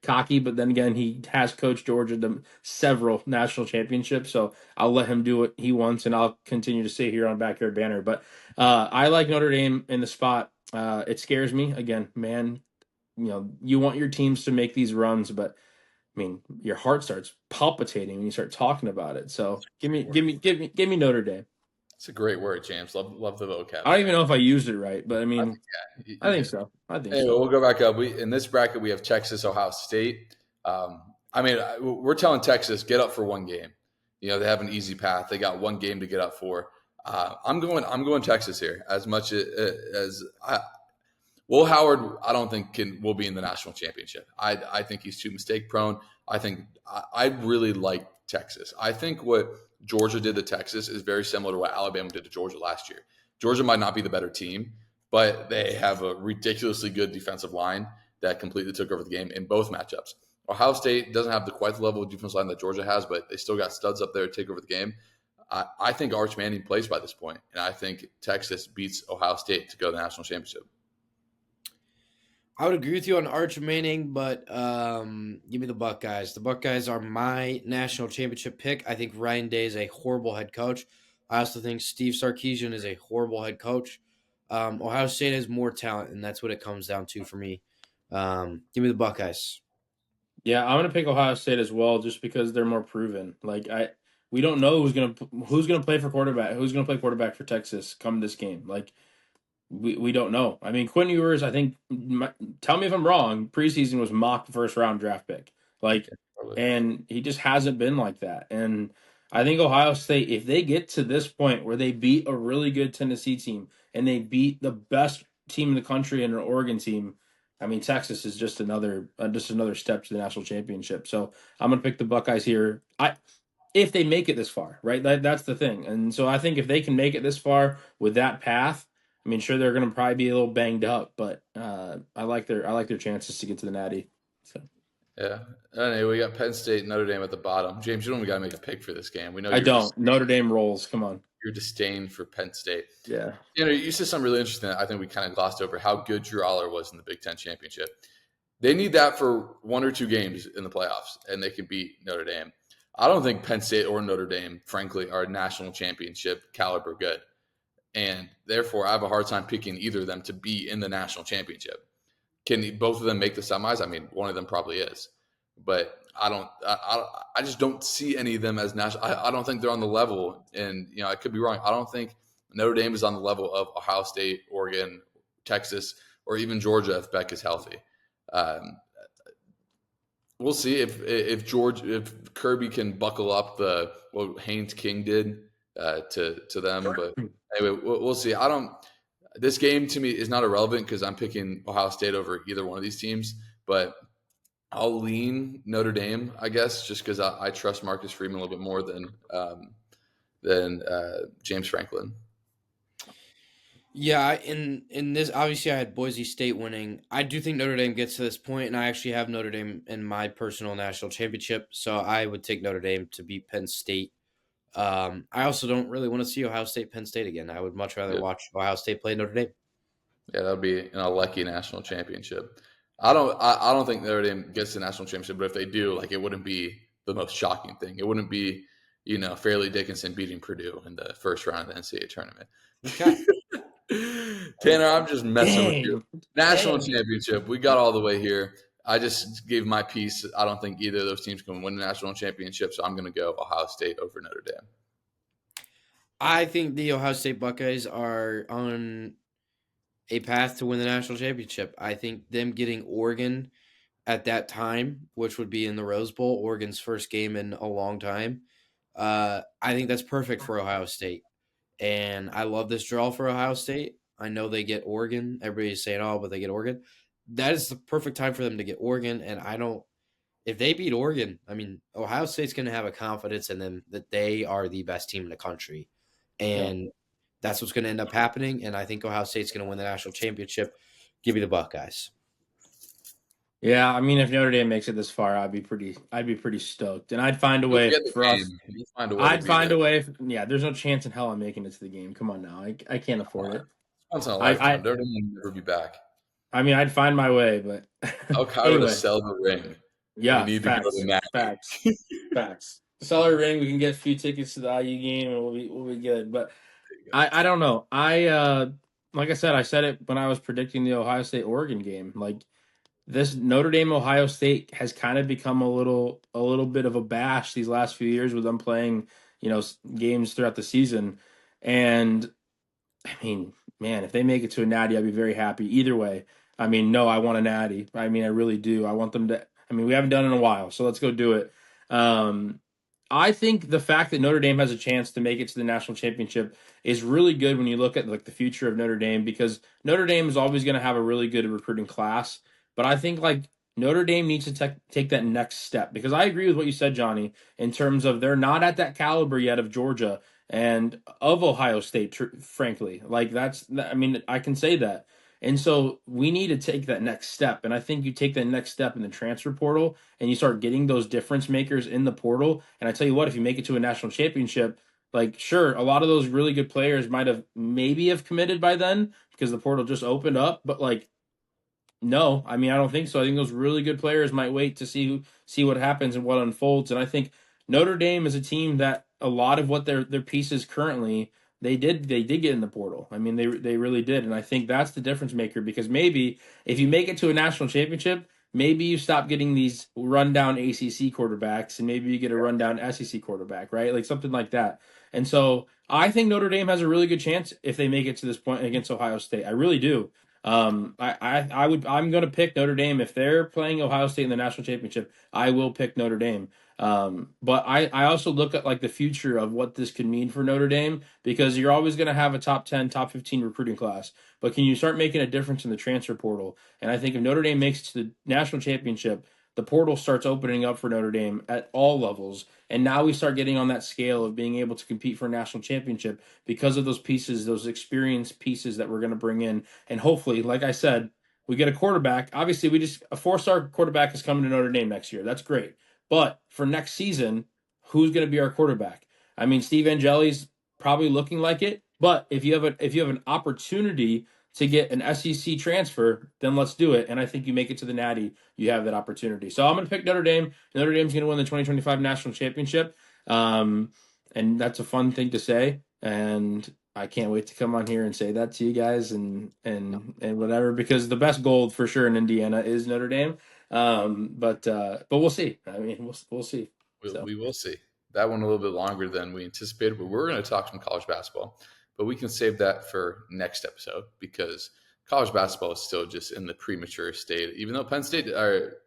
cocky, but then again, he has coached Georgia to several national championships, so I'll let him do what he wants, and I'll continue to say here on Backyard Banner. But I like Notre Dame in the spot. It scares me again, man. You want your teams to make these runs, but I mean, your heart starts palpitating when you start talking about it. So give me Notre Dame. It's a great word, James. Love the vocab. I don't even know if I used it right, but I mean, I think so. Anyway, we'll go back up. In this bracket, we have Texas, Ohio State. I mean, we're telling Texas, get up for one game. They have an easy path. They got one game to get up for. I'm going Texas here. As much as Will Howard, I don't think will be in the national championship. I think he's too mistake prone. I really like Texas. I think what Georgia did to Texas is very similar to what Alabama did to Georgia last year. Georgia might not be the better team, but they have a ridiculously good defensive line. that completely took over the game in both matchups. Ohio State doesn't have quite the level of defensive line that Georgia has, but they still got studs up there to take over the game. I think Arch Manning plays by this point, and I think Texas beats Ohio State to go to the national championship. I would agree with you on Arch Manning, but give me the Buckeyes. The Buckeyes are my national championship pick. I think Ryan Day is a horrible head coach. I also think Steve Sarkisian is a horrible head coach. Ohio State has more talent, and that's what it comes down to for me. Give me the Buckeyes. Yeah, I'm gonna pick Ohio State as well, just because they're more proven. We don't know who's gonna play for quarterback, who's gonna play quarterback for Texas come this game. Like, we don't know. I mean, Quinn Ewers, I think, tell me if I'm wrong, preseason was mocked first round draft pick. And he just hasn't been like that. And I think Ohio State, if they get to this point where they beat a really good Tennessee team and they beat the best team in the country and an Oregon team, I mean, Texas is just another step to the national championship. So I'm gonna pick the Buckeyes here. If they make it this far, right? That's the thing. And so I think if they can make it this far with that path, I mean, sure, they're going to probably be a little banged up, but I like their chances to get to the Natty. So Yeah. Anyway, we got Penn State, Notre Dame at the bottom. James, you don't got to make a pick for this game. We know I don't. Notre Dame rolls. Come on. Your disdain for Penn State. Yeah. You said something really interesting that I think we kind of glossed over, how good Drew Aller was in the Big Ten championship. They need that for one or two games in the playoffs, and they can beat Notre Dame. I don't think Penn State or Notre Dame, frankly, are national championship caliber good. And therefore, I have a hard time picking either of them to be in the national championship. Can both of them make the semis? I mean, one of them probably is. But I just don't see any of them as national. I don't think they're on the level. And, I could be wrong. I don't think Notre Dame is on the level of Ohio State, Oregon, Texas, or even Georgia if Beck is healthy. We'll see if Kirby can buckle up what Haynes King did to them. But anyway, we'll see. This game to me is not irrelevant because I'm picking Ohio State over either one of these teams. But I'll lean Notre Dame, I guess, just because I trust Marcus Freeman a little bit more than James Franklin. Yeah, in this, obviously I had Boise State winning. I do think Notre Dame gets to this point, and I actually have Notre Dame in my personal national championship, so I would take Notre Dame to beat Penn State. I also don't really want to see Ohio State Penn State again. I would much rather watch Ohio State play Notre Dame. Yeah, that would be an Alecki national championship. I don't think Notre Dame gets the national championship, but if they do, it wouldn't be the most shocking thing. It wouldn't be, Fairleigh Dickinson beating Purdue in the first round of the NCAA tournament. Okay. Tanner, I'm just messing with you. National championship. We got all the way here. I just gave my piece. I don't think either of those teams can win the national championship, so I'm going to go Ohio State over Notre Dame. I think the Ohio State Buckeyes are on a path to win the national championship. I think them getting Oregon at that time, which would be in the Rose Bowl, Oregon's first game in a long time, I think that's perfect for Ohio State. And I love this draw for Ohio State. I know they get Oregon. Everybody's saying, but they get Oregon. That is the perfect time for them to get Oregon. And if they beat Oregon, I mean, Ohio State's going to have a confidence in them that they are the best team in the country. And that's what's going to end up happening. And I think Ohio State's going to win the national championship. Give me the Buckeyes. Yeah, I mean, if Notre Dame makes it this far, I'd be pretty stoked, and I'd find a way for us. I'd find a way. Yeah, there's no chance in hell I'm making it to the game. Come on now, I can't afford it. Once in a lifetime. Notre Dame will never be back. I mean, I'd find my way, but I'll cover to sell the ring. Yeah, facts. Sell our ring. We can get a few tickets to the IU game, and we'll be good. But I don't know. Like I said it when I was predicting the Ohio State Oregon game. This Notre Dame Ohio State has kind of become a little bit of a bash these last few years with them playing, games throughout the season. And I mean, man, if they make it to a natty, I'd be very happy. Either way, I mean, no, I want a natty. I mean, I really do. I want them to. I mean, we haven't done it in a while, so let's go do it. I think the fact that Notre Dame has a chance to make it to the national championship is really good when you look at the future of Notre Dame, because Notre Dame is always going to have a really good recruiting class. But I think Notre Dame needs to take that next step, because I agree with what you said, Johnny, in terms of they're not at that caliber yet of Georgia and of Ohio State, frankly. I can say that. And so we need to take that next step. And I think you take that next step in the transfer portal and you start getting those difference makers in the portal. And I tell you what, if you make it to a national championship, like sure, a lot of those really good players might have maybe have committed by then because the portal just opened up. But like, no, I mean I don't think so. I think those really good players might wait to see what happens and what unfolds. And I think Notre Dame is a team that a lot of what their pieces currently they did get in the portal. I mean they really did, and I think that's the difference maker because maybe if you make it to a national championship, maybe you stop getting these rundown ACC quarterbacks and maybe you get a rundown SEC quarterback, right? Like something like that. And so I think Notre Dame has a really good chance if they make it to this point against Ohio State. I really do. I'm going to pick Notre Dame if they're playing Ohio State in the national championship. I will pick Notre Dame. But I also look at like the future of what this could mean for Notre Dame because you're always going to have a top 10, top 15 recruiting class. But can you start making a difference in the transfer portal? And I think if Notre Dame makes it to the national championship, the portal starts opening up for Notre Dame at all levels. And now we start getting on that scale of being able to compete for a national championship because of those pieces, those experienced pieces that we're going to bring in. And hopefully, like I said, we get a quarterback. Obviously, a 4-star quarterback is coming to Notre Dame next year. That's great. But for next season, who's going to be our quarterback? I mean, Steve Angeli's probably looking like it. But if you have an opportunity to get an SEC transfer, then let's do it. And I think you make it to the Natty, you have that opportunity. So I'm going to pick Notre Dame. Notre Dame's going to win the 2025 national championship. And that's a fun thing to say. And I can't wait to come on here and say that to you guys and whatever, because the best gold for sure in Indiana is Notre Dame. But we'll see. I mean, we'll see. We will see. That one a little bit longer than we anticipated, but we're going to talk some college basketball. But we can save that for next episode because college basketball is still just in the premature state. Even though Penn State,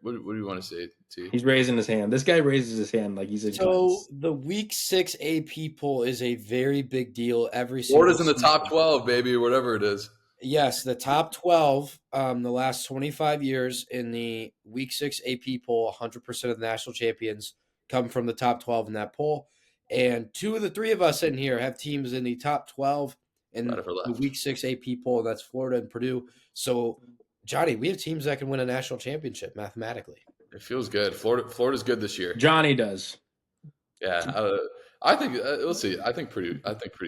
what do you want to say, T? He's raising his hand. This guy raises his hand like he's a So the Week 6 AP poll is a very big deal every single Florida's in the season. top 12, baby, or whatever it is. Yes, the top 12, the last 25 years in the Week 6 AP poll, 100% of the national champions come from the top 12 in that poll. And 2 of the 3 of us in here have teams in the top 12 in Right over the left. Week 6 AP poll. That's Florida and Purdue. So, Johnny, we have teams that can win a national championship mathematically. It feels good. Florida's good this year. Johnny does. Yeah, I think we'll see. I think Purdue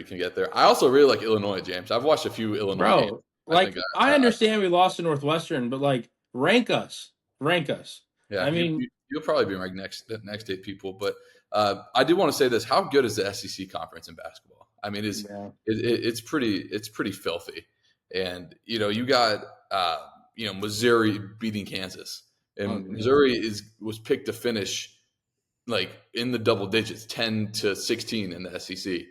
can get there. I also really like Illinois, James. I've watched a few Illinois games. Like I understand we lost to Northwestern, but like rank us. Yeah, I mean, you'll probably be ranked next 8 people, but I do want to say this: how good is the SEC conference in basketball? I mean, it's pretty filthy, and you got Missouri beating Kansas, and Missouri was picked to finish like in the double digits, 10-16 in the SEC.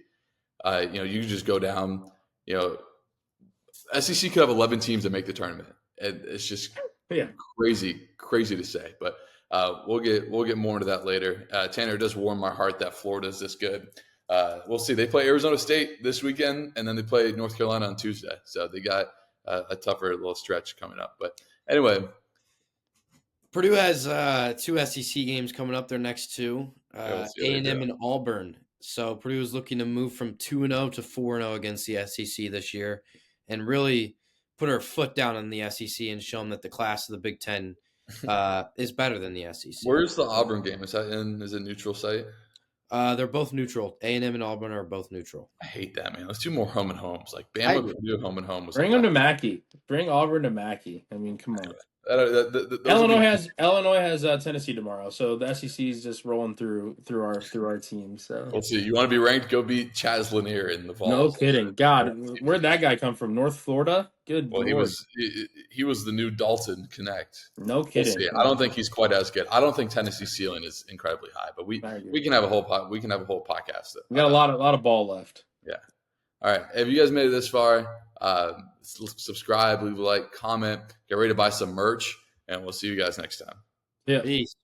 You just go down. SEC could have 11 teams that make the tournament. It's just crazy to say, but we'll get more into that later. Tanner, it does warm my heart that Florida is this good. We'll see. They play Arizona State this weekend, and then they play North Carolina on Tuesday. So they got a tougher little stretch coming up. But anyway, Purdue has 2 SEC games coming up. Their next 2, A&M and Auburn. So Purdue is looking to move from 2-0 to 4-0 against the SEC this year, and really put her foot down in the SEC and show them that the class of the Big Ten is better than the SEC. Where's the Auburn game? Is it neutral site? They're both neutral. A&M and Auburn are both neutral. I hate that, man. Let's do more home and homes. Like Bama, Purdue, home and home. Bring them to Mackey. Bring Auburn to Mackey. I mean, come on. Illinois has Tennessee tomorrow, so the SEC is just rolling through our team. So we'll see. You want to be ranked? Go beat Chaz Lanier in the fall. No kidding. God, where'd that guy come from? North Florida? Good. Well, Lord. he was the new Dalton Connect. No kidding. We'll I don't think he's quite as good. I don't think Tennessee's ceiling is incredibly high, but we can have a whole podcast. We got a lot of ball left. Yeah. All right. If you guys made it this far, subscribe, leave a like, comment, get ready to buy some merch, and we'll see you guys next time. Yeah. Peace.